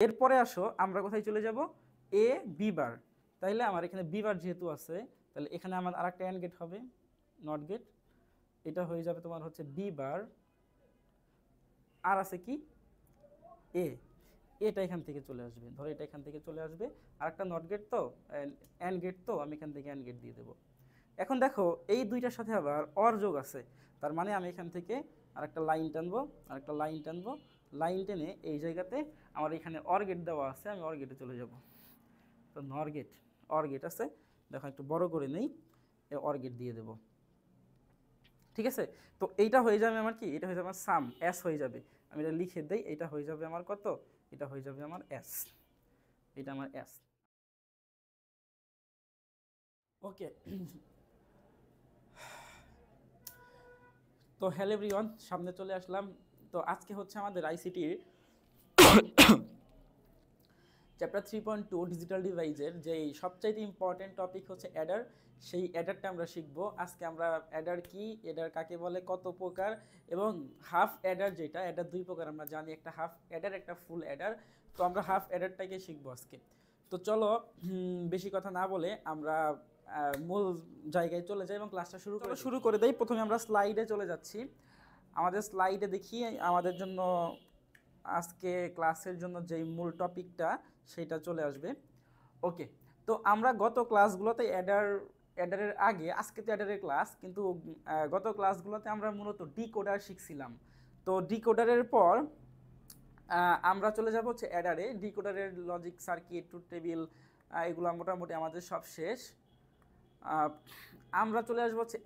এরপরে আসো আমরা কোথায় চলে যাব, এ বি বার। তাইলে আমার এখানে বি বার যেহেতু আছে, তাহলে এখানে আমার আরেকটা অ্যান্ড গেট হবে, নট গেট। এটা হয়ে যাবে তোমার হচ্ছে বি বার, আর আছে কি এ, এটা এখান থেকে চলে আসবে, ধরো এটা এখান থেকে চলে আসবে। আর একটা নট গেট তো অ্যান্ড গেট, তো আমি এখান থেকে অ্যান্ড গেট দিয়ে দেবো। এখন দেখো এই দুইটার সাথে আবার অর যোগ আছে, তার মানে আমি এখান থেকে আরেকটা লাইন টানবো, আরেকটা লাইন টানবো, লাইন টেনে এই জায়গাতে আমার এখানে অর গেট দেওয়া আছে, আমি অর গেটে চলে যাব। তো নর গেট, অর গেট আছে, দেখো একটু বড় করে নেই, অর গেট দিয়ে দেব। ঠিক আছে, তো এইটা হয়ে যাবে আমার কি, এটা হয়ে যাবে আমার সাম, এস হয়ে যাবে। আমি এটা লিখে দেই, এটা হয়ে যাবে আমার কত, এটা হয়ে যাবে আমার এস, এটা আমার এস। ওকে, তো হ্যালো এভরিওয়ান, সামনে চলে আসলাম। তো আজকে হচ্ছে আমাদের আইসিটির চ্যাপ্টার 3.2 ডিজিটাল ডিভাইসের যেই সবচাইতে ইম্পর্টেন্ট টপিক হচ্ছে অ্যাডার, সেই অ্যাডারটা আমরা শিখবো আজকে। আমরা অ্যাডার কি, অ্যাডার কাকে বলে, কত প্রকার, এবং হাফ অ্যাডার, যেটা অ্যাডার দুই প্রকার আমরা জানি, একটা হাফ অ্যাডার, একটা ফুল অ্যাডার। তো আমরা হাফ অ্যাডারটাকে শিখবো আজকে। তো চলো বেশি কথা না বলে আমরা মূল জায়গায় চলে যাই এবং ক্লাসটা শুরু করে দেই। প্রথমে আমরা স্লাইডে চলে যাচ্ছি। আমাদের স্লাইডে দেখি আমাদের জন্য আজকে ক্লাসের জন্য যেই মূল টপিকটা সেটা চলে আসবে। ওকে, তো আমরা গত ক্লাসগুলোতে অ্যাডারের আগে, আজকে তো অ্যাডারের ক্লাস, কিন্তু গত ক্লাসগুলোতে আমরা মূলত ডিকোডার শিখছিলাম। তো ডিকোডারের পর আমরা চলে যাব হচ্ছে অ্যাডারে। ডিকোডারের লজিক সার্কিট, ট্রুথ টেবিল, এগুলো মোটামুটি আমাদের সব শেষ। আমরা চলে আসবো হচ্ছে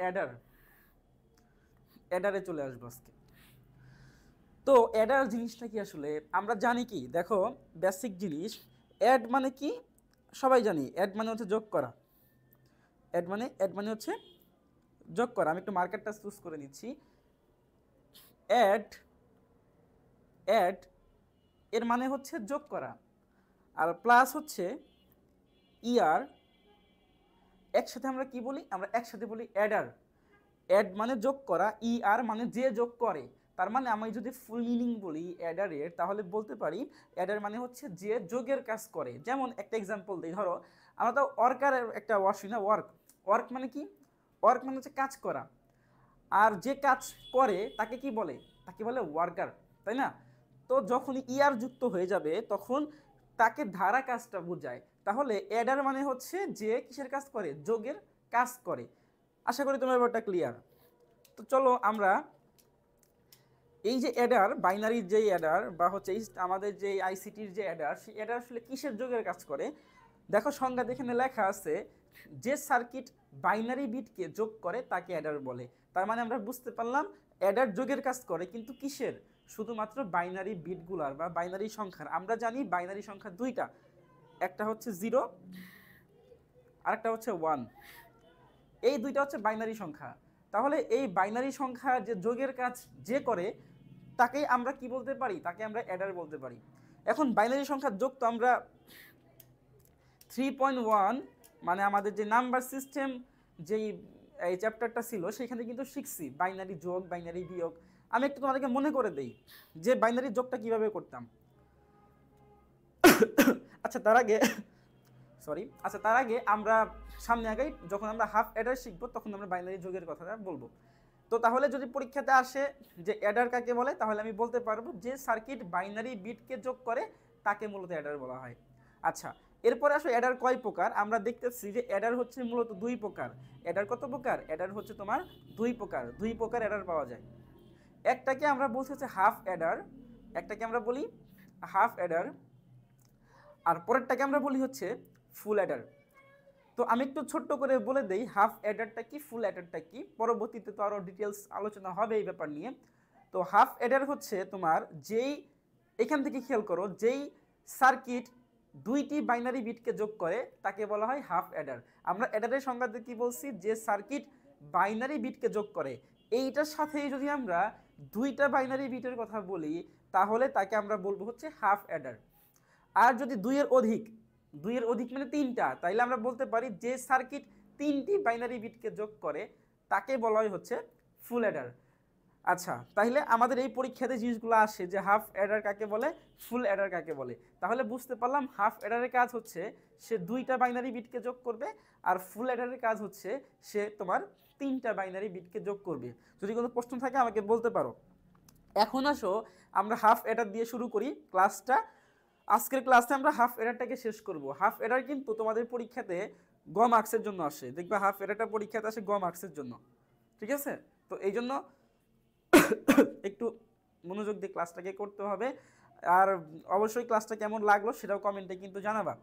অ্যাডারে চলে আসবো আজকে। তো অ্যাডার জিনিসটা কি আসলে আমরা জানি কি, দেখো বেসিক জিনিস, অ্যাড মানে কি সবাই জানি, অ্যাড মানে হচ্ছে যোগ করা। অ্যাড মানে হচ্ছে যোগ করা। আমি একটু মার্কারটা চুজ করে নিচ্ছি। অ্যাড অ্যাড এর মানে হচ্ছে যোগ করা, আর প্লাস হচ্ছে ইয়ার, একসাথে আমরা কি বলি, আমরা একসাথে বলি অ্যাডার। অ্যাড মানে যোগ করা, আর মানে যে যোগ করে। তার মানে আমি যদি ফুল মিনিং বলি অ্যাডারের, তাহলে বলতে পারি অ্যাডার মানে হচ্ছে যে যোগের কাজ করে। যেমন একটা এক্সাম্পল দিই, ধরো আমরা তো ওয়ার্কারের একটা ওয়ার্ড শুনি না, ওয়ার্ক। ওয়ার্ক মানে কি, ওয়ার্ক মানে হচ্ছে কাজ করা, আর যে কাজ করে তাকে কি বলে, তাকে বলে ওয়ার্কার, তাই না? তো যখন ইয়ার যুক্ত হয়ে যাবে তখন তাকে ধারা কাজটা বোঝায়। তাহলে অ্যাডার মানে হচ্ছে যে কিসের কাজ করে, যোগের কাজ করে। আশা করি তোমার ব্যাপারটা ক্লিয়ার। তো চলো আমরা এই যে অ্যাডার, বাইনারির যে অ্যাডার বা হচ্ছে আমাদের যে আইসিটির যে অ্যাডার, সেই অ্যাডার আসলে কিসের যোগের কাজ করে। দেখো সংজ্ঞা এখানে লেখা আছে, যে সার্কিট বাইনারি বিটকে যোগ করে তাকে অ্যাডার বলে। তার মানে আমরা বুঝতে পারলাম অ্যাডার যোগের কাজ করে, কিন্তু কিসের, শুধুমাত্র বাইনারি বিটগুলার বা বাইনারি সংখ্যার। আমরা জানি বাইনারি সংখ্যা দুইটা, একটা হচ্ছে 0 আর একটা হচ্ছে 1। এই দুইটা হচ্ছে বাইনারি সংখ্যা। তাহলে এই বাইনারি সংখ্যা যে যোগের কাজ যে করে তাকেই আমরা কি বলতে পারি, তাকে আমরা অ্যাডার বলতে পারি। এখন বাইনারি সংখ্যার যোগ তো আমরা 3.1 মানে আমাদের যে নাম্বার সিস্টেম, যেই এই চ্যাপ্টারটা ছিল সেখানে কিন্তু শিখছি বাইনারি যোগ, বাইনারি বিয়োগ। আমি একটু তোমাদেরকে মনে করে দেই যে বাইনারি যোগটা কিভাবে করতাম। আচ্ছা তার আগে আমরা সামনে আগাই, যখন আমরা হাফ অ্যাডার শিখবো তখন আমরা বাইনারি যোগের কথাটা বলবো। তো তাহলে যদি পরীক্ষাতে আসে যে অ্যাডার কাকে বলে, তাহলে আমি বলতে পারবো যে সার্কিট বাইনারি বিটকে যোগ করে তাকে মূলত অ্যাডার বলা হয়। আচ্ছা, এরপরে আসলে অ্যাডার কয় প্রকার, আমরা দেখতেছি যে অ্যাডার হচ্ছে মূলত দুই প্রকার। অ্যাডার কত প্রকার, অ্যাডার হচ্ছে তোমার দুই প্রকার অ্যাডার পাওয়া যায়। একটাকে আমরা বলছি হচ্ছে হাফ অ্যাডার, একটাকে আমরা বলি হাফ অ্যাডার, আর পরেরটাকে আমরা বলি হচ্ছে ফুল অ্যাডার। তো আমি একটু ছোট্ট করে বলে দেই হাফ অ্যাডারটা কি, ফুল অ্যাডারটা কি, পরবর্তীতে তো আরও ডিটেলস আলোচনা হবে এই ব্যাপার নিয়ে। তো হাফ অ্যাডার হচ্ছে তোমার যেই, এখান থেকে খেয়াল করো, যেই সার্কিট দুইটি বাইনারি বিটকে যোগ করে তাকে বলা হয় হাফ অ্যাডার। আমরা অ্যাডারের সংজ্ঞাতে কি বলছি, যে সার্কিট বাইনারি বিটকে যোগ করে, এইটার সাথেই যদি আমরা দুইটা বাইনারি বিটের কথা বলি তাহলে তাকে আমরা বলবো হচ্ছে হাফ অ্যাডার। আর যদি দুইয়ের অধিক মানে তিনটা, তাইলে আমরা বলতে পারি যে সার্কিট তিনটি বাইনারি বিটকে যোগ করে তাকে বলা হয় হচ্ছে ফুল অ্যাডার। আচ্ছা, তাহলে আমাদের এই পরীক্ষাতে জিনিসগুলো আসে যে হাফ অ্যাডার কাকে বলে, ফুল অ্যাডার কাকে বলে। তাহলে বুঝতে পারলাম হাফ অ্যাডারের কাজ হচ্ছে সে 2টা বাইনারি বিটকে যোগ করবে, আর ফুল অ্যাডারের কাজ হচ্ছে সে তোমার 3টা বাইনারি বিটকে যোগ করবে। যদি কোনো প্রশ্ন থাকে আমাকে বলতে পারো। এখন আসো আমরা হাফ অ্যাডার দিয়ে শুরু করি ক্লাসটা। আজকের ক্লাসে আমরা হাফ অ্যাডারটাকে শেষ করব। হাফ অ্যাডার কিন্তু তোমাদের পরীক্ষাতে গ মার্কসের জন্য আসে, দেখবা হাফ অ্যাডারটা পরীক্ষাতে আসে গ মার্কসের জন্য, ঠিক আছে? তো এই জন্য একটু মনোযোগ দিয়ে ক্লাসটাকে করতে হবে। আর অবশ্যই ক্লাসটা কেমন লাগলো সেটাও কমেন্টে কিন্তু জানাবা।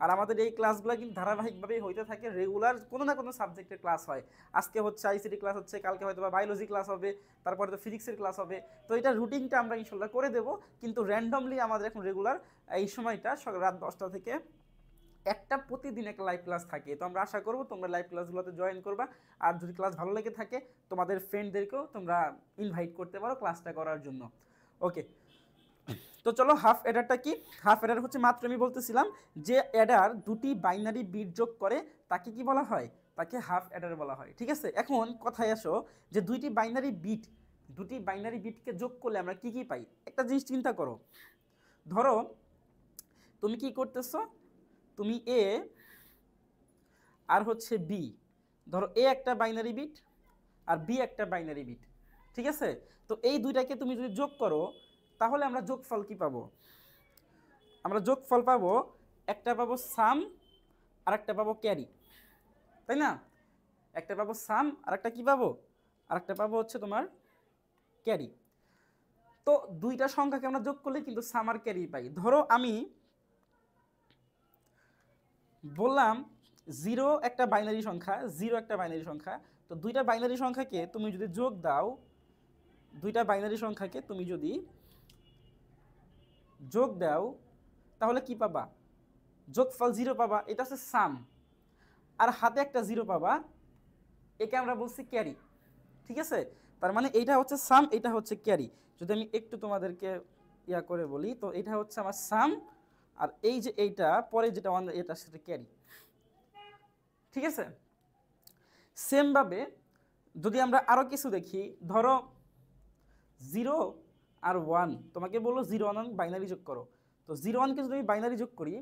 আর আমাদের এই ক্লাসগুলো কিন্তু ধারাবাহিকভাবেই হইতে থাকে, রেগুলার কোনো না কোনো সাবজেক্টের ক্লাস হয়। আজকে হচ্ছে আইসিটি ক্লাস হচ্ছে, কালকে হয়তো বা বায়োলজি ক্লাস হবে, তারপরে তো ফিজিক্সের ক্লাস হবে। তো এটা রুটিনটা আমরা ইনশাল্লাহ করে দেবো, কিন্তু র্যান্ডমলি আমাদের এখন রেগুলার এই সময়টা রাত 10টা থেকে একটা প্রতিদিন একটা লাইভ ক্লাস থাকে। তো আমরা আশা করবো তোমরা লাইভ ক্লাসগুলোতে জয়েন করবা। আর যদি ক্লাস ভালো লেগে থাকে তোমাদের ফ্রেন্ডদেরকেও তোমরা ইনভাইট করতে পারো ক্লাসটা করার জন্য। ওকে, তো চলো হাফ অ্যাডারটা কি? হাফ অ্যাডার হচ্ছে, মাত্র আমি বলতেছিলাম যে অ্যাডার দুটি বাইনারি বিট যোগ করে তাকে কি বলা হয়? তাকে হাফ অ্যাডার বলা হয়, ঠিক আছে? এখন কথায় আসো যে দুটি বাইনারি বিটকে যোগ করলে আমরা কি কি পাই? একটা জিনিস চিন্তা করো। ধরো তুমি কি করতেছো, তুমি এ আর হচ্ছে বি, ধরো এ একটা বাইনারি বিট আর বি একটা বাইনারি বিট, ঠিক আছে? তো এই দুইটাকে তুমি যদি যোগ করো তাহলে আমরা যোগফল কি পাবো? আমরা যোগফল পাবো, একটা পাবো সাম আর একটা পাবো ক্যারি, তাই না? একটা পাবো সাম আর একটা কি পাবো? আর একটা পাবো হচ্ছে তোমার ক্যারি। তো দুইটা সংখ্যাকে আমরা যোগ করলে কিন্তু সাম আর ক্যারি পাই। ধরো আমি বললাম জিরো একটা বাইনারি সংখ্যা, তো দুইটা বাইনারি সংখ্যাকে তুমি যদি যোগ দাও, তাহলে কি পাবা? যোগফল 0 পাবা, এটা হচ্ছে সাম। আর হাতে একটা 0 পাবা, একে আমরা বলছি ক্যারি, ঠিক আছে? তার মানে এইটা হচ্ছে সাম, এটা হচ্ছে ক্যারি। যদি আমি একটু তোমাদেরকে ইয়া করে বলি, তো এটা হচ্ছে আমার সাম, আর এই যে এইটা পরে যেটা এটা সেটা ক্যারি, ঠিক আছে? সেমভাবে যদি আমরা আরও কিছু দেখি, ধরো 0 আর 1, তোমাকে বললো 0 1 বাইনারি যোগ করো। তো 0 1কে যদি আমি বাইনারি যোগ করি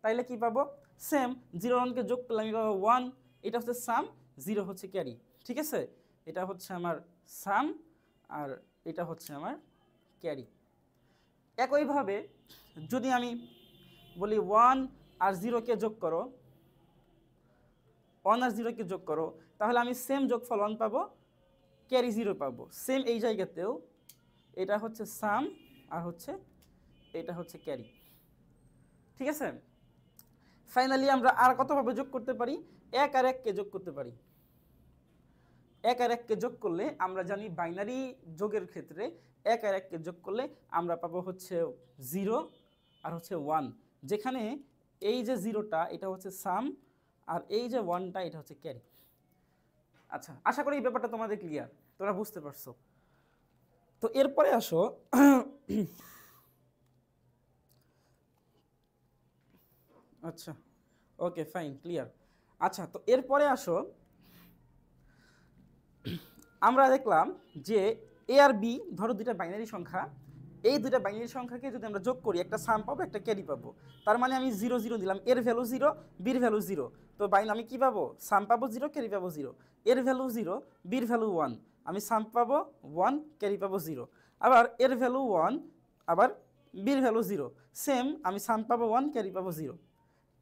তাইলে কি পাবো? সেম 0 1কে যোগ করলে আমি পাবো 1, এটা হচ্ছে সাম, 0 হচ্ছে ক্যারি, ঠিক আছে? এটা হচ্ছে আমার সাম আর এটা হচ্ছে আমার ক্যারি। একইভাবে যদি আমি বলি 1 আর 0কে যোগ করো, 1 আর 0কে যোগ করো, তাহলে আমি সেম যোগফল 1 পাবো, ক্যারি 0 পাবো। সেম এই জায়গাতেও এটা হচ্ছে সাম আর হচ্ছে এটা হচ্ছে ক্যারি, ঠিক আছে? ফাইনালি আমরা আর কতভাবে যোগ করতে পারি? 1 আর 1কে যোগ করতে পারি। 1 আর 1কে যোগ করলে আমরা জানি বাইনারি যোগের ক্ষেত্রে 1 আর 1কে যোগ করলে আমরা পাবো হচ্ছে 0 আর হচ্ছে 1, যেখানে এই যে 0টা এটা হচ্ছে সাম আর এই যে 1টা এটা হচ্ছে ক্যারি। আচ্ছা, আশা করি এই ব্যাপারটা তোমাদের ক্লিয়ার, তোমরা বুঝতে পারছো। তো এরপরে আসো আচ্ছা, ওকে ফাইন, ক্লিয়ার। আচ্ছা, তো এরপরে আসো আমরা দেখলাম যে এ আর বি, ধরো দুইটা বাইনারি সংখ্যা, এই দুইটা বাইনারি সংখ্যাকে যদি আমরা যোগ করি একটা সাম পাবো, একটা ক্যারি পাবো। তার মানে আমি 0 0 দিলাম, এর ভ্যালু 0, বির ভ্যালু 0। তো আমি কি পাবো? সাম পাবো 0, ক্যারি পাবো 0। এর ভ্যালু 0, বির ভ্যালু 1, আমি সাম পাবো 1, ক্যারি পাবো 0। আবার এর ভ্যালু 1, আবার বির ভ্যালু 0, সেম আমি সাম পাবো 1, ক্যারি পাবো 0।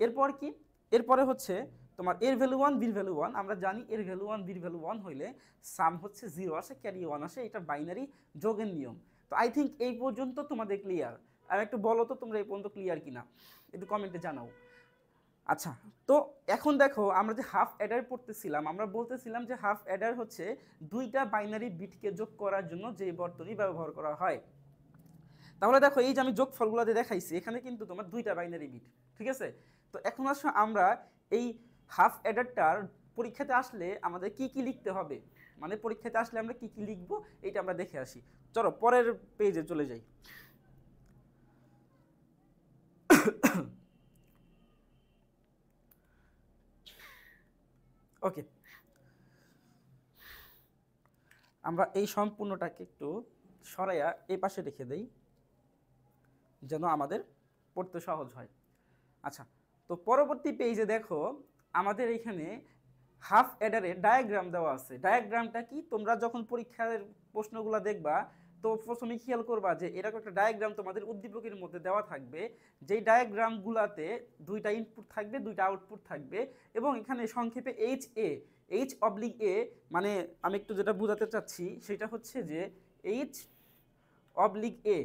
এরপর কি? এরপরে হচ্ছে তোমার এর ভ্যালু 1, বির ভ্যালু 1। আমরা জানি এর ভ্যালু 1, বির ভ্যালু 1 হইলে সাম হচ্ছে 0 আসে, ক্যারি 1 আসে, এটা বাইনারি যোগের নিয়ম। তো আই থিঙ্ক এই পর্যন্ত তোমাদের ক্লিয়ার। আর একটু বলো তো তোমরা এই পর্যন্ত ক্লিয়ার কিনা, একটু কমেন্টে জানাও। আচ্ছা, তো এখন দেখো আমরা যে হাফ অ্যাডার পড়তেছিলাম, আমরা বলতেছিলাম যে হাফ অ্যাডার হচ্ছে দুইটা বাইনারি বিটকে যোগ করার জন্য যে বর্তনী ব্যবহার করা হয়। তাহলে দেখো এই যে আমি যোগফলগুলোতে দেখাইছি, এখানে কিন্তু তোমার দুইটা বাইনারি বিট, ঠিক আছে? তো এখন আসলে আমরা এই হাফ অ্যাডারটার পরীক্ষাতে আসলে আমাদের কি কি লিখতে হবে, মানে পরীক্ষাতে আসলে আমরা কি কি লিখবো এটা আমরা দেখে আসি। চলো পরের পেজে চলে যাই। ওকে, আমরা এই সম্পূর্ণটাকে একটু সরাইয়া এই পাশে রেখে দেই যেন আমাদের পড়তে সহজ হয়। আচ্ছা, তো পরবর্তী পেজে দেখো আমাদের এখানে হাফ অ্যাডারের ডায়াগ্রাম দেওয়া আছে। ডায়াগ্রামটা কি, তোমরা যখন পরীক্ষার প্রশ্নগুলো দেখবা তো প্রথমে খেয়াল করবা যে এরকম একটা ডায়াগ্রাম তোমাদের উদ্দীপকের মধ্যে দেওয়া থাকবে, যেই ডায়াগ্রামগুলোতে দুইটা ইনপুট থাকবে, দুইটা আউটপুট থাকবে, এবং এখানে সংক্ষেপে এইচ অবলিক এ, মানে আমি একটু যেটা বোঝাতে চাচ্ছি সেটা হচ্ছে যে এইচ অবলিক এ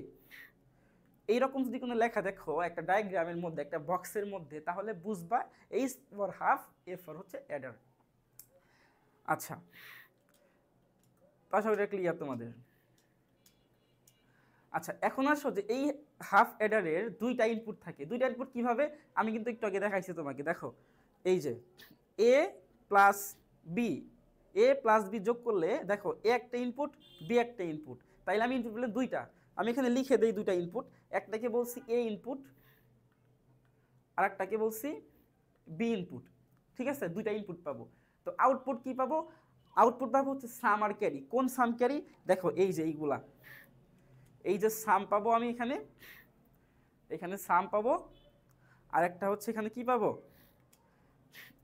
এইরকম যদি কোনো লেখা দেখো একটা ডায়াগ্রামের মধ্যে, একটা বক্সের মধ্যে, তাহলে বুঝবা H for half, A for হচ্ছে অ্যাডার। আচ্ছা, আশা করি ক্লিয়ার তোমাদের। আচ্ছা, এখন আসো যে এই হাফ অ্যাডারের দুইটা ইনপুট থাকে। দুইটা ইনপুট কিভাবে, আমি কিন্তু একটু আগে দেখাইছি তোমাকে। দেখো এই যে এ প্লাস বি, এ প্লাস বি যোগ করলে দেখো এ একটা ইনপুট, বি একটা ইনপুট, তাইলে আমি ইনপুট বলে দুইটা, আমি এখানে লিখে দেই দুইটা ইনপুট। একটাকে বলছি এ ইনপুট, আর একটাকে বলছি বি ইনপুট। ঠিক আছে, দুইটা ইনপুট পাবো। তো আউটপুট কি পাবো, আউটপুট পাবো হচ্ছে সাম আর ক্যারি। কোন সাম ক্যারি, দেখো এই যে এইগুলা, এই যে সাম পাবো আমি এখানে, এখানে সাম পাবো, আর একটা হচ্ছে এখানে কি পাবো,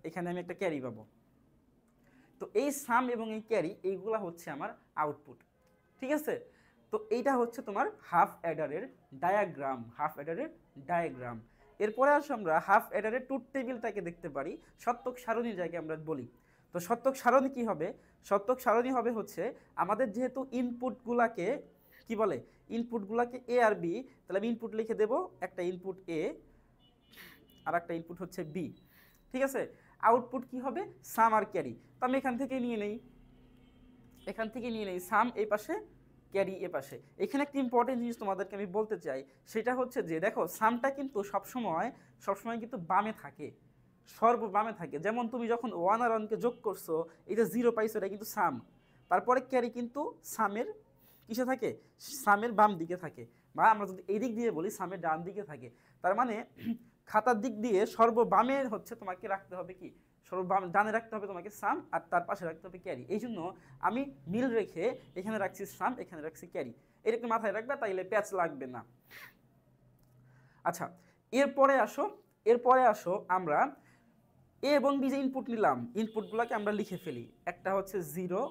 এখানে আমি একটা ক্যারি পাবো। তো এই সাম এবং এই ক্যারি এইগুলা হচ্ছে আমার আউটপুট। ঠিক আছে, তো এইটা হচ্ছে তোমার হাফ অ্যাডারের ডায়াগ্রাম, হাফ অ্যাডারের ডায়াগ্রাম। এরপরে আসো আমরা হাফ অ্যাডারের ট্রুথ টেবিলটাকে দেখতে পারি, সত্যক সারণী যাকে আমরা বলি। তো সত্যক সারণী কি হবে, সত্যক সারণী হবে হচ্ছে আমাদের যেহেতু ইনপুটগুলাকে কি বলে, ইনপুটগুলাকে এ আর বি, তাহলে আমি ইনপুট লিখে দেব, একটা ইনপুট এ আর একটা ইনপুট হচ্ছে বি। ঠিক আছে, আউটপুট কি হবে, সাম আর ক্যারি। তো আমি এখান থেকে নিয়ে নেই, এখান থেকে নিয়ে নেই সাম এই পাশে, ক্যারি এ পাশে। এখানে একটা ইম্পর্টেন্ট জিনিস তোমাদেরকে আমি বলতে চাই, সেটা হচ্ছে যে দেখো সামটা কিন্তু সবসময় কিন্তু বামে থাকে, সর্ববামে থাকে। যেমন তুমি যখন ওয়ান আর ওয়ানকে যোগ করছো, এই যে জিরো পাইছো, এটা কিন্তু সাম। তারপরে ক্যারি কিন্তু সামের কিসে থাকে, সামের বাম দিকে থাকে, বা আমরা যদি এই দিক দিয়ে বলি সামের ডান দিকে থাকে। তার মানে খাতার দিক দিয়ে সর্ববামে হচ্ছে তোমাকে রাখতে হবে কি, সর্ববাম ডানে রাখতে হবে তোমাকে সাম, আর তার পাশে রাখতে হবে ক্যারি। এই জন্য আমি মিল রেখে এখানে রাখছি সাম, এখানে রাখছি ক্যারি। এরকম মাথায় রাখবে, তাইলে প্যাচ লাগবে না। আচ্ছা, এরপরে আসো আমরা এ এবং বি যে ইনপুট নিলাম, ইনপুটগুলোকে আমরা লিখে ফেলি। একটা হচ্ছে 0,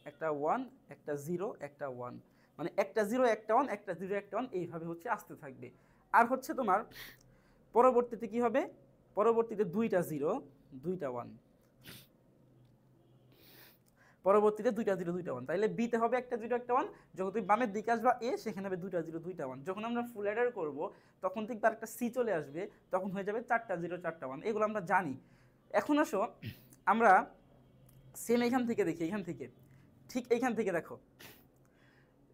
একটা 1, একটা 0, একটা 1, মানে একটা 0 একটা 1, একটা 0 একটা 1, এইভাবে হচ্ছে আসতে থাকবে। আর হচ্ছে তোমার পরবর্তীতে কি হবে, পরবর্তীতে দুইটা 0 দুইটা 1, পরবর্তীতে দুইটা 0 দুইটা 1, তাইলে বিতে হবে একটা 0 একটা 1। যখন তুমি বামের দিকে আসবা এ, সেখানে হবে দুইটা 0 দুইটা 1। যখন আমরা ফুল অ্যাডার করব তখন দেখবে একটা সি চলে আসবে, তখন হয়ে যাবে চারটা 0 চারটা 1। এগুলো আমরা জানি। এখন আসো আমরা সেম এখান থেকে দেখি, এখান থেকে ঠিক এইখান থেকে দেখো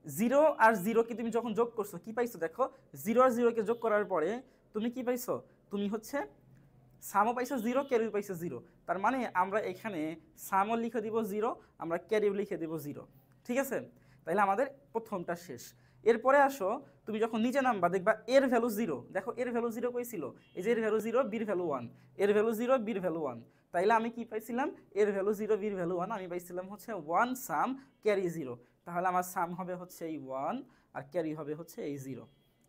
0 আর 0কে তুমি যখন যোগ করছো কি পাইছো, দেখো 0 আর 0কে যোগ করার পরে তুমি কি পাইছো, তুমি হচ্ছে সামও পাইছো 0, ক্যারিও পাইছো 0। তার মানে আমরা এখানে সামও লিখে দিব 0, আমরা ক্যারিও লিখে দিব 0। ঠিক আছে, তাহলে আমাদের প্রথমটা শেষ। এরপরে আসো তুমি যখন নিচে নামবা দেখবা এর ভ্যালু 0, দেখো এর ভ্যালু 0 কই ছিল, এই যে এর ভ্যালু 0, বির ভ্যালু 1, এর ভ্যালু 0, বির ভ্যালু 1। তাইলে আমি কি পাইছিলাম, এর ভ্যালু 0, বির ভ্যালু 1, আমি পাইছিলাম হচ্ছে 1 সাম ক্যারি 0। তাহলে আমার সাম হবে হচ্ছে এই 1, আর ক্যারি হবে হচ্ছে এই 0।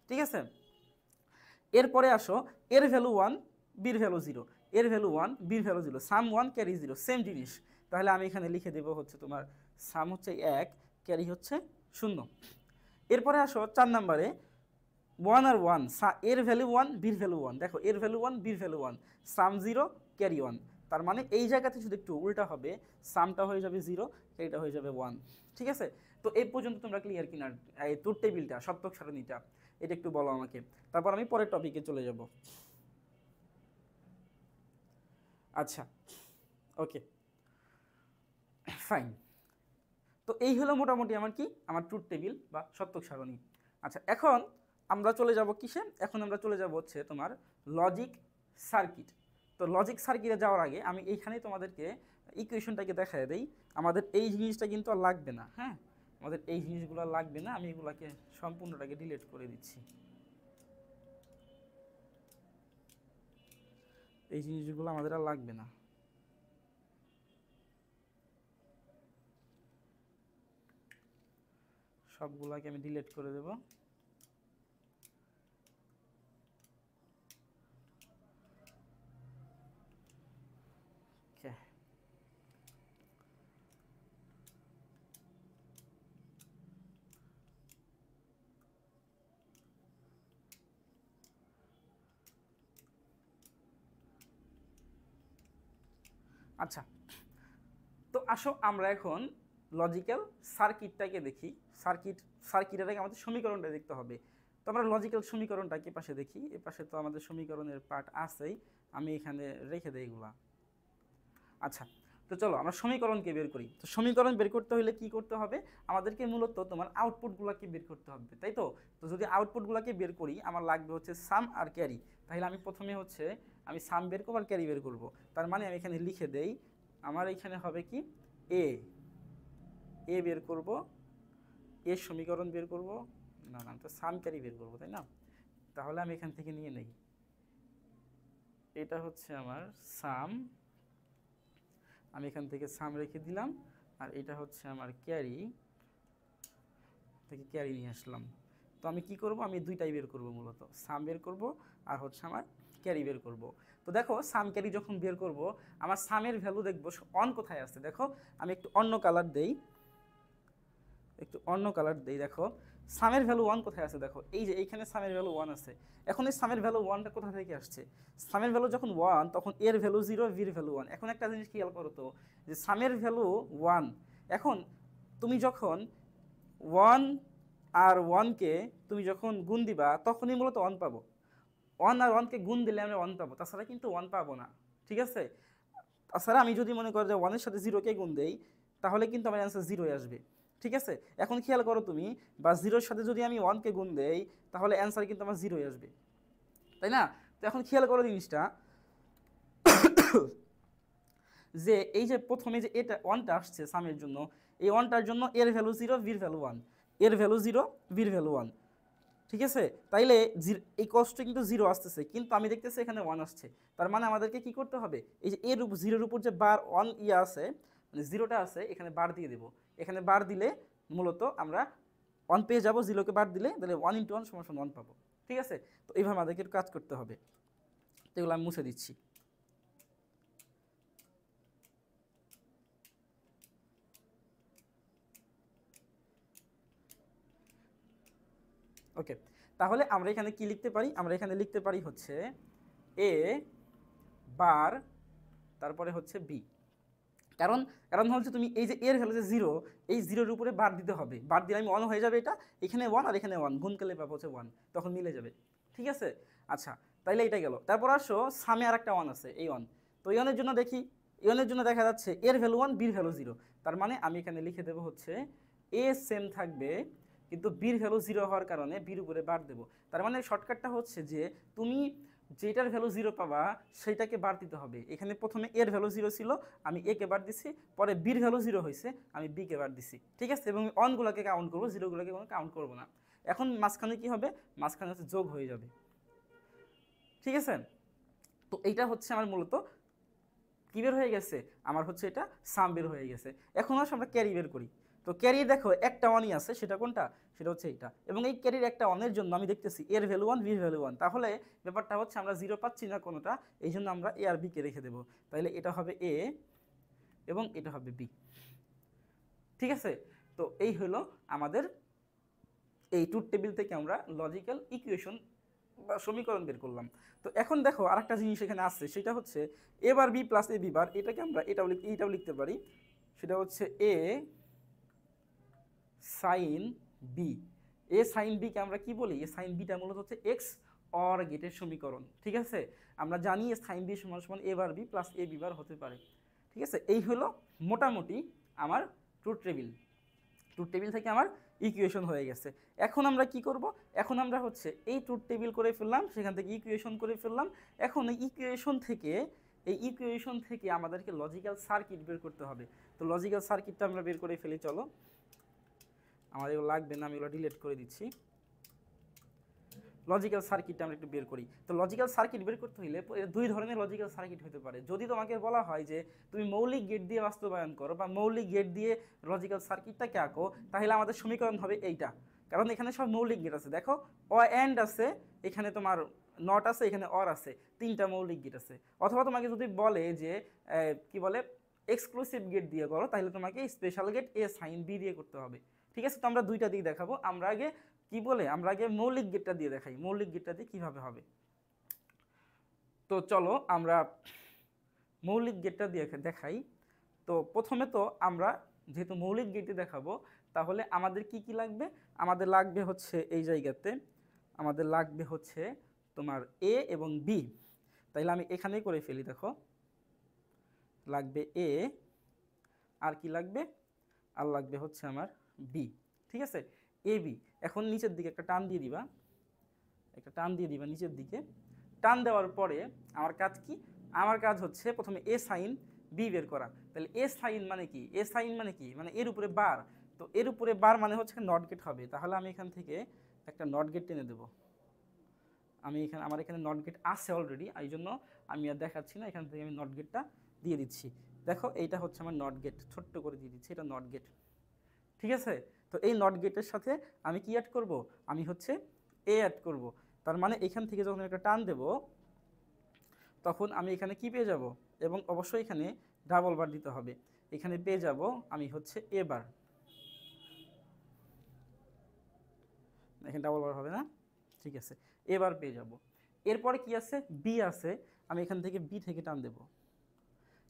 ঠিক আছে, এরপরে আসো এর ভ্যালু 1, বির ভ্যালু 0, এর ভ্যালু 1, বির ভ্যালু 0, সাম 1 ক্যারি 0, সেম জিনিস। তাহলে আমি এখানে লিখে দেব হচ্ছে তোমার সাম হচ্ছে 1, ক্যারি হচ্ছে 0। এরপরে আসো 4 নম্বরে 1 আর 1, এর ভ্যালু 1, বির ভ্যালু 1, দেখো এর ভ্যালু 1, বির ভ্যালু 1, সাম 0, ক্যারি 1। তার মানে এই জায়গাতে শুধু একটু উল্টা হবে, সামটা হয়ে যাবে 0, ক্যারিটা হয়ে যাবে 1। ঠিক আছে, তো এই পর্যন্ত তোমরা ক্লিয়ার কিনা, এই ট্রুথ টেবিলটা, সত্যক সারণীটা, এটা একটু বলো আমাকে, তারপর আমি পরের টপিকে চলে যাব। আচ্ছা, ওকে, ফাইন। তো এই হলো মোটামুটি আমার কি, আমার ট্রুথ টেবিল বা সত্যক সারণী। আচ্ছা, এখন আমরা চলে যাব কিসে, এখন আমরা চলে যাব হচ্ছে তোমার লজিক সার্কিট। তো লজিক সার্কিটে যাওয়ার আগে আমি এইখানেই তোমাদেরকে ইকুয়েশনটাকে দেখায় দেই। আমাদের এই জিনিসটা কিন্তু আর লাগবে না, হ্যাঁ, আমাদের এই জিনিসগুলো লাগবে না, আমি এগুলাকে সম্পূর্ণটাকে ডিলিট করে দিচ্ছি। এই জিনিসগুলো আমাদের আর লাগবে না। সবগুলোকে আমি ডিলিট করে দেব। আচ্ছা, তো আসো আমরা এখন লজিক্যাল সার্কিটটাকে দেখি। সার্কিটের আগে আমাদের সমীকরণটা দেখতে হবে। তো আমরা লজিক্যাল সমীকরণটাকে পাশে দেখি। এ পাশে তো আমাদের সমীকরণের পার্ট আছেই, আমি এখানে রেখে দেই এগুলা। আচ্ছা, তো চলো আমরা সমীকরণকে বের করি। তো সমীকরণ বের করতে হলে কি করতে হবে, আমাদেরকে মূলত তোমার আউটপুটগুলোকে বের করতে হবে, তাই তো। তো যদি আউটপুটগুলোকে বের করি, আমার লাগবে হচ্ছে সাম আর ক্যারি। তাহলে আমি প্রথমে হচ্ছে আমি সাম বের করবো আর ক্যারি বের করব। তার মানে আমি এখানে লিখে দেই, আমার এখানে হবে কি এ বের করব, এ সমীকরণ বের করব, না না তো সাম ক্যারি বের করব, তাই না। তাহলে আমি এখান থেকে নিয়ে নেই, এটা হচ্ছে আমার সাম, আমি এখান থেকে সাম রেখে দিলাম, আর এটা হচ্ছে আমার ক্যারি, থেকে ক্যারি নিয়ে আসলাম। তো আমি কি করব, আমি দুইটাই বের করব, মূলত সাম বের করব আর হচ্ছে আমার ক্যারি বের করব। তো দেখো সাম ক্যারি যখন বের করব, আমার সামের ভ্যালু দেখবো অন কোথায় আছে। দেখো আমি একটু অন্য কালার দেই, দেখো সামের ভ্যালু 1 কোথায় আছে। দেখো এই যে এইখানে সামের ভ্যালু 1 আছে। এখন এই সামের ভ্যালু 1টা কোথা থেকে আসছে, সামের ভ্যালু যখন 1 তখন এর ভ্যালু 0, বির ভ্যালু 1। এখন একটা জিনিস খেয়াল করো তো, যে সামের ভ্যালু 1, এখন তুমি যখন 1 আর 1কে তুমি যখন গুণ দিবা তখনই মূলত 1 পাবো। 1 আর 1কে গুণ দিলে আমরা 1 পাবো, তাছাড়া কিন্তু 1 পাবো না, ঠিক আছে। তাছাড়া আমি যদি মনে করি যে 1 এর সাথে 0কে গুণ দেই, তাহলে কিন্তু আমার অ্যান্সার 0 আসবে, ঠিক আছে। এখন খেয়াল করো তুমি, বা 0-র সাথে যদি আমি 1কে গুণ দেই, তাহলে অ্যান্সার কিন্তু আমার 0 আসবে, তাই না। তো এখন খেয়াল করো জিনিসটা, যে এই যে প্রথমে যে এটা 1টা আসছে সামের জন্য, এই 1টার জন্য এর ভ্যালু 0, বির ভ্যালু 1, এর ভ্যালু 0, বির ভ্যালু 1, ঠিক আছে। তাইলে এই কষ্ট কিন্তু 0 আসতেছে, কিন্তু আমি দেখতেছি এখানে 1 আসছে। তার মানে আমাদেরকে কি করতে হবে, এই যে এর 0-এর উপর যে বার 1 ইয়ে আছে, মানে 0টা আছে, এখানে বার দিয়ে দেব। এখানে বার দিলে মূলত আমরা 1 পেয়ে যাবো, 0কে বার দিলে, তাহলে 1 × 1 = 1 পাবো, ঠিক আছে। তো এইভাবে আমাদেরকে কাজ করতে হবে। তো এগুলো আমি মুছে দিচ্ছি। ওকে, তাহলে আমরা এখানে কি লিখতে পারি, আমরা এখানে লিখতে পারি হচ্ছে এ বার, তারপরে হচ্ছে বি। কারণ কারণ হচ্ছে তুমি এই যে এর ভ্যালু যে 0, এই 0-এর উপরে বার দিতে হবে, বার দিলে আমি 1 হয়ে যাবে, এটা এখানে 1 আর এখানে 1 গুণ করলে পাবো হচ্ছে 1, তখন মিলে যাবে, ঠিক আছে। আচ্ছা, তাইলে এটা গেল। তারপর আসো সামে আর একটা 1 আছে, এই 1। তো এই 1-এর জন্য দেখি, এই 1-এর জন্য দেখা যাচ্ছে এর ভ্যালু 1, বির ভ্যালু 0। তার মানে আমি এখানে লিখে দেবো হচ্ছে এ সেম থাকবে, কিন্তু বির ভ্যালু 0 হওয়ার কারণে বির উপরে বার দেবো। তার মানে শর্টকাটটা হচ্ছে যে তুমি যেটার ভ্যালু 0 পাবা সেইটাকে বার দিতে হবে। এখানে প্রথমে এর ভ্যালু 0 ছিল, আমি এ কে বার দিছি, পরে বির ভ্যালু 0 হয়েছে, আমি বি কে বার দিছি, ঠিক আছে। এবং অনগুলোকে কাউন্ট করবো, 0গুলোকে কোনো কাউন্ট করবো না। এখন মাঝখানে কি হবে, মাঝখানে হচ্ছে যোগ হয়ে যাবে, ঠিক আছে। তো এইটা হচ্ছে আমার মূলত কি বের হয়ে গেছে, আমার হচ্ছে এটা সাম বের হয়ে গেছে। এখন আসলে আমরা ক্যারি বের করি। তো ক্যারি দেখো একটা 1ই আছে, সেটা কোনটা, সেটা হচ্ছে এইটা। এবং এই ক্যারির একটা 1-এর জন্য আমি দেখতেছি এর ভ্যালু 1, বির ভ্যালু 1। তাহলে ব্যাপারটা হচ্ছে আমরা 0 পাচ্ছি না কোনোটা, এই জন্য আমরা এ আর বি কে রেখে দেবো। তাহলে এটা হবে এ এবং এটা হবে বি, ঠিক আছে। তো এই হলো আমাদের এই ট্রুথ টেবিল থেকে আমরা লজিক্যাল ইকুয়েশন বা সমীকরণ বের করলাম। তো এখন দেখো আরেকটা জিনিস এখানে আসছে, সেটা হচ্ছে এ বার বি প্লাস এ বি বার, এটাকে আমরা এইটাও লিখতে পারি, সেটা হচ্ছে এ সাইন বি। এ সাইন বিকে আমরা কি বলি, এ সাইন বিটা মূলত হচ্ছে এক্স অর গেটের সমীকরণ, ঠিক আছে। আমরা জানি সাইন বি সমান সমান এ বার বি প্লাস এ বি বার হতে পারে, ঠিক আছে। এই হলো মোটামুটি আমার ট্রুথ টেবিল। ট্রুথ টেবিল থেকে আমার ইকুয়েশন হয়ে গেছে। এখন আমরা কি করব, এখন আমরা হচ্ছে এই ট্রুথ টেবিল করে ফেললাম, সেখান থেকে ইকুয়েশন করে ফেললাম। এখন এই ইকুয়েশন থেকে আমাদেরকে লজিক্যাল সার্কিট বের করতে হবে। তো লজিক্যাল সার্কিটটা আমরা বের করে ফেলি, চলো। আমার এগুলো লাগবে না, আমি এগুলো ডিলিট করে দিচ্ছি। লজিক্যাল সার্কিটটা আমরা একটু বের করি। তো লজিক্যাল সার্কিট বের করতে হলে দুই ধরনের লজিক্যাল সার্কিট হতে পারে। যদি তোমাকে বলা হয় যে তুমি মৌলিক গেট দিয়ে বাস্তবায়ন করো বা মৌলিক গেট দিয়ে লজিক্যাল সার্কিটটাকে আঁকো, তাহলে আমাদের সমীকরণ হবে এইটা। কারণ এখানে সব মৌলিক গেট আছে, দেখো অ অ্যান্ড আছে, এখানে তোমার নট আছে, এখানে অর আছে, তিনটা মৌলিক গেট আছে। অথবা তোমাকে যদি বলে যে কি বলে এক্সক্লুসিভ গেট দিয়ে করো, তাহলে তোমাকে special gate A sign B দিয়ে করতে হবে। ঠিক আছে, তো আমরা দুইটা দিক দেখাবো। আমরা আগে কি বলে আমরা আগে মৌলিক গেটটা দিয়ে দেখাই, মৌলিক গেটটা দিয়ে কীভাবে হবে। তো চলো আমরা মৌলিক গেটটা দিয়ে দেখাই। তো প্রথমে তো আমরা যেহেতু মৌলিক গেটে দেখাবো, তাহলে আমাদের কি কি লাগবে? আমাদের লাগবে হচ্ছে এই জায়গাতে আমাদের লাগবে হচ্ছে তোমার এ এবং বি। তাইলে আমি এখানেই করে ফেলি, দেখো লাগবে এ, আর কি লাগবে, আর লাগবে হচ্ছে আমার বি। ঠিক আছে, এ বি। এখন নিচের দিকে একটা টান দিয়ে দিবা, একটা টান দিয়ে দিবা নিচের দিকে। টান দেওয়ার পরে আমার কাজ কি? আমার কাজ হচ্ছে প্রথমে এ সাইন বি বের করা। তাহলে এ সাইন মানে কি? এ সাইন মানে কি? মানে এর উপরে বার। তো এর উপরে বার মানে হচ্ছে নট গেট হবে। তাহলে আমি এখান থেকে একটা নট গেট টেনে দেবো। আমার এখানে নট গেট আছে অলরেডি, এই জন্য আমি আর দেখাচ্ছি না, এখান থেকে আমি নট গেটটা দিয়ে দিচ্ছি। দেখো এইটা হচ্ছে আমার নট গেট, ছোট্ট করে দিয়ে দিচ্ছি, এটা নট গেট। ঠিক আছে, তো এই নট গেটের সাথে আমি কি অ্যাড করব? আমি হচ্ছে এ অ্যাড করব। তার মানে এখান থেকে যখন একটা টান দেব, তখন আমি এখানে কি পেয়ে যাব? এবং অবশ্যই এখানে ডাবল বার দিতে হবে। এখানে পেয়ে যাব আমি হচ্ছে এ বার। এখানে ডাবল বার হবে না, ঠিক আছে, এবার পেয়ে যাব। এরপরে কি আছে? বি আছে, আমি এখান থেকে বি থেকে টান দেব।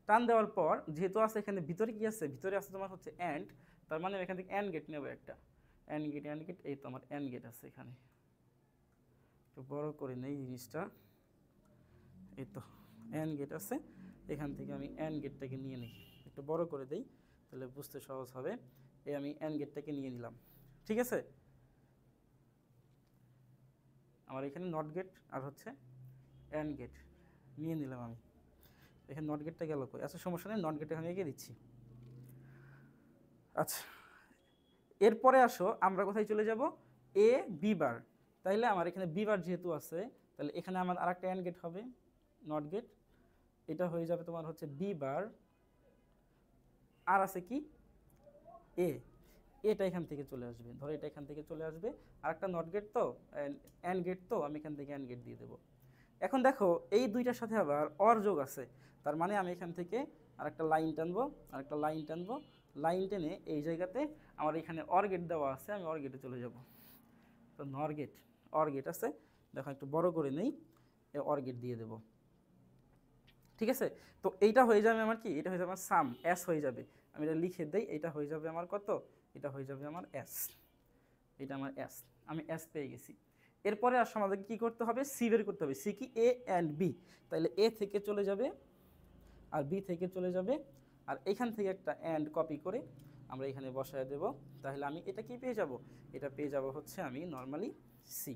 টান দেওয়ার পর যেহেতু আছে এখানে ভিতরে কি আছে? ভিতরে আছে তোমার হচ্ছে অ্যান্ড, তার মানে এখান থেকে অ্যান্ড গেট নেব একটা। অ্যান্ড গেট, এই তো আমার অ্যান্ড গেট আছে এখানে। একটু বড় করে নেই জিনিসটা, এই তো অ্যান্ড গেট আছে, এখান থেকে আমি অ্যান্ড গেটটাকে নিয়ে নিই, একটু বড় করে দেই তাহলে বুঝতে সহজ হবে। এই আমি অ্যান্ড গেটটাকে নিয়ে নিলাম। ঠিক আছে, আমার এখানে নট গেট আর হচ্ছে অ্যান্ড গেট নিয়ে নিলাম আমি। এখানে নট গেটটা গেল কই? আচ্ছা সমস্যা নেই, নট গেট এখানে এগিয়ে দিচ্ছি। আচ্ছা, এরপরে আসো আমরা কোথায় চলে যাব? এ বি বার। তাইলে আমার এখানে বি বার যেহেতু আছে, তাহলে এখানে আমার আর একটা অ্যান্ড গেট হবে, নট গেট। এটা হয়ে যাবে তোমার হচ্ছে বি বার, আর আছে কি এ, এটা এখান থেকে চলে আসবে, ধরো এটা এখান থেকে চলে আসবে। আর একটা নট গেট তো অ্যান্ড গেট, তো আমি এখান থেকে অ্যান্ড গেট দিয়ে দেবো। এখন দেখো এই দুইটার সাথে আবার অর যোগ আছে, তার মানে আমি এখান থেকে আরেকটা লাইন টানবো, আরেকটা লাইন টানবো, লাইন টেনে এই জায়গাতে আমার এখানে অর গেট দেওয়া আছে, আমি অর গেটে চলে যাব। তো নর গেট, অর গেট আছে, দেখো একটু বড় করে নেই, অর গেট দিয়ে দেবো। ঠিক আছে, তো এইটা হয়ে যাবে আমার কি? এটা হয়ে যাবে আমার সাম, এস হয়ে যাবে। আমি এটা লিখে দেই, এটা হয়ে যাবে আমার কত? এটা হয়ে যাবে আমার এস, এটা আমার এস, আমি এস পেয়ে গেছি। এরপরে আসলে আমাদেরকে কী করতে হবে? সি বের করতে হবে। সি কি? এ অ্যান্ড বি। তাহলে এ থেকে চলে যাবে আর বি থেকে চলে যাবে, আর এখান থেকে একটা অ্যান্ড কপি করে আমরা এখানে বসায় দেব। তাহলে আমি এটা কি পেয়ে যাব? এটা পেয়ে যাব হচ্ছে আমি নর্মালি সি।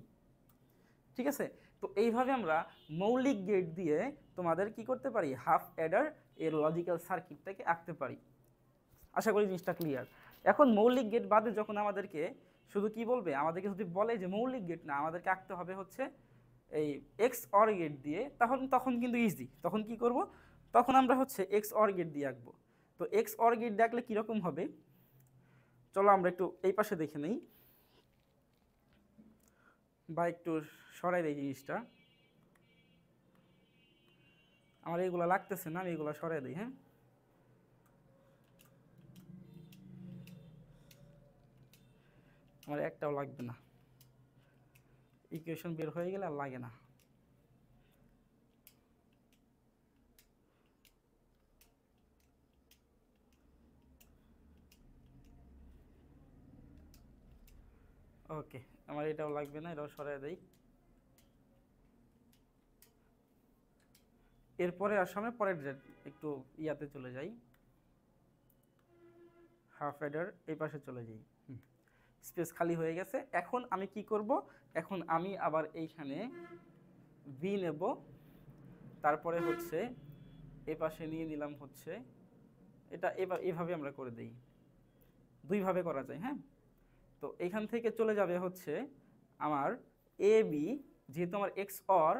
ঠিক আছে, তো এইভাবে আমরা মৌলিক গেট দিয়ে তোমাদের কি করতে পারি? হাফ অ্যাডার এর লজিক্যাল সার্কিটটাকে আঁকতে পারি। আশা করি জিনিসটা ক্লিয়ার। এখন মৌলিক গেট বাদে যখন আমাদেরকে শুধু কি বলবে? আমাদেরকে যদি বলে যে মৌলিক গেট না, আমাদেরকে আঁকতে হবে হচ্ছে এই এক্স অর গেট দিয়ে, তখন কিন্তু ইজি। তখন কি করব? তখন আমরা হচ্ছে এক্স অর গেট দিয়ে আঁকবো। তো এক্স অর গেট দেখলে কীরকম হবে? চলো আমরা একটু এই পাশে দেখে নেই, বা একটু সরাই দেই জিনিসটা। আমার এইগুলো লাগতেছে না, আমি এগুলো সরাই দিই। হ্যাঁ, আমার একটাও লাগবে না, ইকুয়েশন বের হয়ে গেলে আর লাগে না। ওকে, আমার এটাও লাগবে না, এটাও সরাই দেই। এরপরে আসলে পরের একটু ইয়াতে চলে যাই, হাফ অ্যাডার এই পাশে চলে যাই। স্পেস খালি হয়ে গেছে। এখন আমি কি করব? এখন আমি আবার এইখানে বি নেব, তারপরে হচ্ছে এ পাশে নিয়ে নিলাম হচ্ছে এটা। এবার এভাবে আমরা করে দেই, দুইভাবে করা যায়। হ্যাঁ, তো এইখান থেকে চলে যাবে হচ্ছে আমার এ বি, যেহেতু আমার এক্স অর,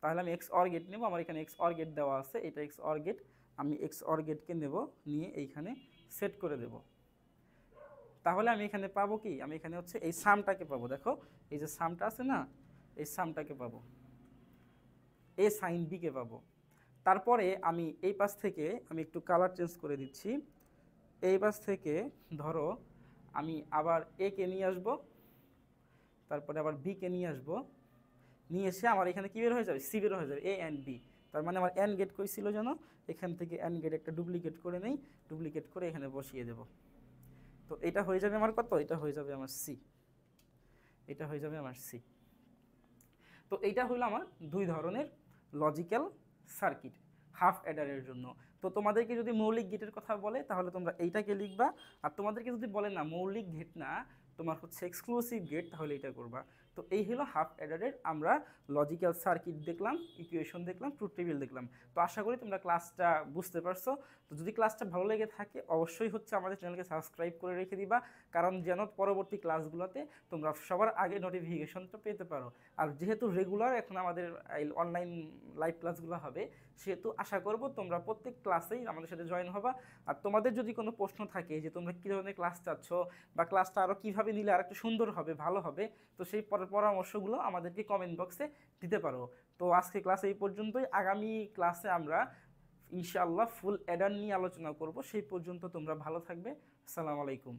তাহলে আমি এক্স অর গেট নেব। আমার এখানে এক্স অর গেট দেওয়া আছে, এটা এক্স অর গেট, আমি এক্স অর গেটকে নেব, নিয়ে এইখানে সেট করে দেব। তাহলে আমি এখানে পাবো কি, আমি এখানে হচ্ছে এই সামটাকে পাবো। দেখো এই যে সামটা আছে না, এই সামটাকে পাবো, এ সাইন বিকে পাবো। তারপরে আমি এই পাশ থেকে আমি একটু কালার চেঞ্জ করে দিচ্ছি। এই পাশ থেকে ধরো আমি আবার এ কে নিয়ে আসবো, তারপরে আবার বি কে নিয়ে আসবো, নিয়ে এসে আমার এখানে কী বের হয়ে যাবে, সি বের হয়ে যাবে, এ অ্যান্ড বি। তার মানে আমার অ্যান্ড গেট কই ছিল যেন, এখান থেকে অ্যান্ড গেট একটা ডুপ্লিকেট করে নেই, ডুপ্লিকেট করে এখানে বসিয়ে দেব। তো এটা হয়ে যাবে আমার কত, এটা হয়ে যাবে আমার সি, এটা হয়ে যাবে আমার সি। তো এইটা হলো আমার দুই ধরনের লজিক্যাল সার্কিট হাফ অ্যাডারের জন্য। তো তোমাদেরকে যদি মৌলিক গেটের কথা বলে তাহলে তোমরা এইটাকে লিখবা, আর তোমাদেরকে যদি বলে না মৌলিক গেট না, তোমার হচ্ছে এক্সক্লুসিভ গেট, তাহলে এটা করবা। তো এই হলো হাফ অ্যাডারের আমরা লজিক্যাল সার্কিট দেখলাম, ইকুয়েশন দেখলাম, ট্রুথ টেবিল দেখলাম। তো আশা করি তোমরা ক্লাসটা বুঝতে পারছো। তো যদি ক্লাসটা ভালো লেগে থাকে অবশ্যই হচ্ছে আমাদের চ্যানেলকে সাবস্ক্রাইব করে রেখে দিবা, কারণ যেন পরবর্তী ক্লাসগুলোতে তোমরা সবার আগে নোটিফিকেশনটা পেতে পারো। আর যেহেতু রেগুলার এখন আমাদের অনলাইন লাইভ ক্লাসগুলো হবে, সেহেতু আশা করব তোমরা প্রত্যেক ক্লাসেই আমাদের সাথে জয়েন হবা। আর তোমাদের যদি কোনো প্রশ্ন থাকে যে তোমরা কী ধরনের ক্লাস চাচ্ছ, বা ক্লাসটা আরও কীভাবে নিলে আর একটু সুন্দর হবে, ভালো হবে, তো সেই পরামর্শগুলো আমাদেরকে কমেন্ট বক্সে দিতে পারো। তো আজকে ক্লাস এই পর্যন্তই। আগামী ক্লাসে আমরা ইনশাআল্লাহ ফুল অ্যাডার নিয়ে আলোচনা করব। সেই পর্যন্ত তোমরা ভালো থাকবে। আসসালামু আলাইকুম।